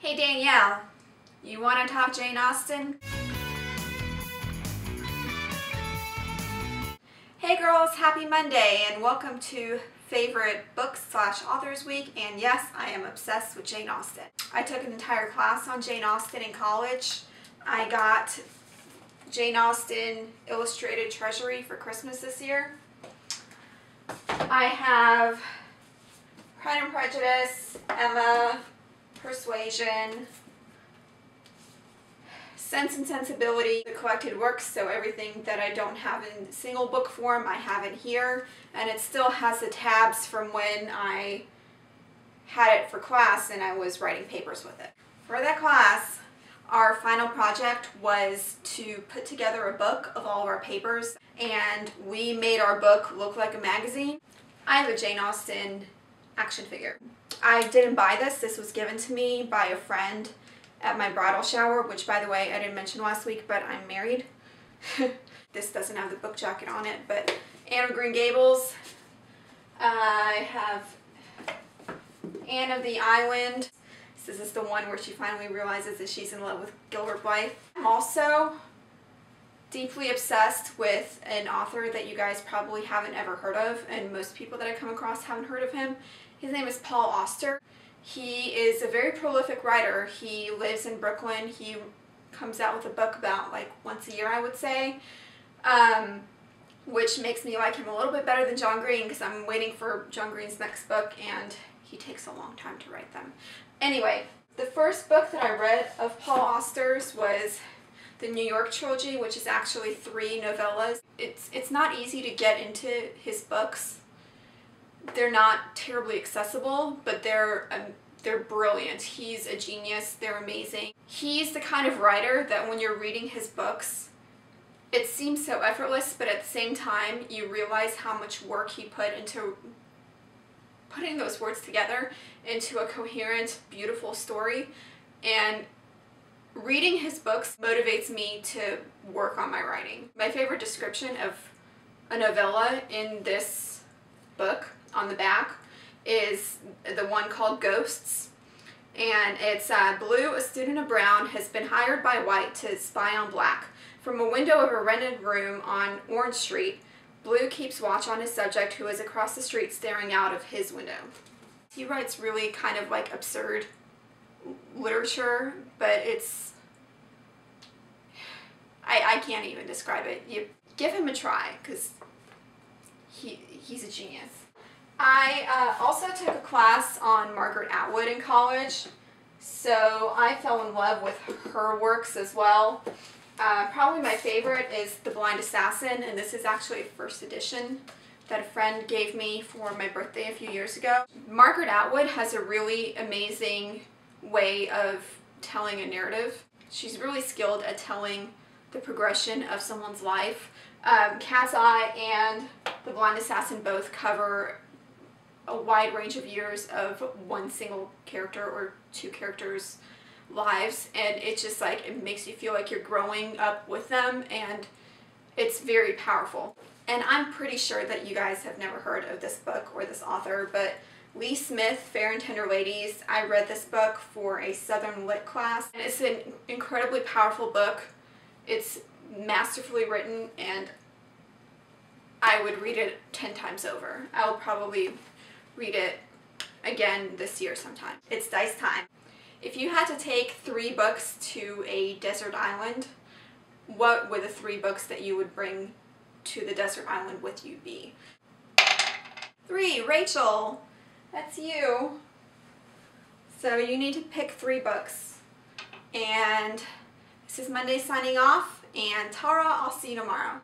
Hey Danielle, you want to talk Jane Austen? Hey girls, happy Monday and welcome to Favorite Books / Authors Week, and yes, I am obsessed with Jane Austen. I took an entire class on Jane Austen in college. I got Jane Austen Illustrated Treasury for Christmas this year. I have Pride and Prejudice, Emma, Persuasion, Sense and Sensibility, the collected works, so everything that I don't have in single book form I have in here, and it still has the tabs from when I had it for class and I was writing papers with it. For that class, our final project was to put together a book of all of our papers, and we made our book look like a magazine. I have a Jane Austen action figure. I didn't buy this. This was given to me by a friend at my bridal shower, which by the way I didn't mention last week, but I'm married. This doesn't have the book jacket on it, but Anne of Green Gables. I have Anne of the Island. This is the one where she finally realizes that she's in love with Gilbert Blythe. I'm also deeply obsessed with an author that you guys probably haven't ever heard of, and most people that I come across haven't heard of him. His name is Paul Auster. He is a very prolific writer. He lives in Brooklyn. He comes out with a book about like once a year, I would say, which makes me like him a little bit better than John Green, because I'm waiting for John Green's next book and he takes a long time to write them. Anyway, the first book that I read of Paul Auster's was the New York trilogy, which is actually 3 novellas. It's not easy to get into his books. They're not terribly accessible, but they're brilliant. He's a genius. They're amazing. He's the kind of writer that when you're reading his books, it seems so effortless, but at the same time, you realize how much work he put into putting those words together into a coherent, beautiful story. And reading his books motivates me to work on my writing. My favorite description of a novella in this book on the back is the one called Ghosts, and it's Blue, a student of Brown, has been hired by White to spy on Black. From a window of a rented room on Orange Street, Blue keeps watch on his subject, who is across the street staring out of his window. He writes really kind of like absurd literature, but it's... I can't even describe it. You give him a try, because he's a genius. I also took a class on Margaret Atwood in college, so I fell in love with her works as well. Probably my favorite is The Blind Assassin, and this is actually a first edition that a friend gave me for my birthday a few years ago. Margaret Atwood has a really amazing way of telling a narrative. She's really skilled at telling the progression of someone's life. Cat's Eye and The Blind Assassin both cover a wide range of years of one single character or 2 characters' lives, and it's just like, it makes you feel like you're growing up with them, and it's very powerful. And I'm pretty sure that you guys have never heard of this book or this author, but Lee Smith, Fair and Tender Ladies. I read this book for a Southern Lit class, and it's an incredibly powerful book. It's masterfully written, and I would read it 10 times over. I'll probably read it again this year sometime. It's dice time. If you had to take 3 books to a desert island, what would the 3 books that you would bring to the desert island with you be? 3, Rachel, that's you. So you need to pick 3 books. And this is Monday signing off, and Tara, I'll see you tomorrow.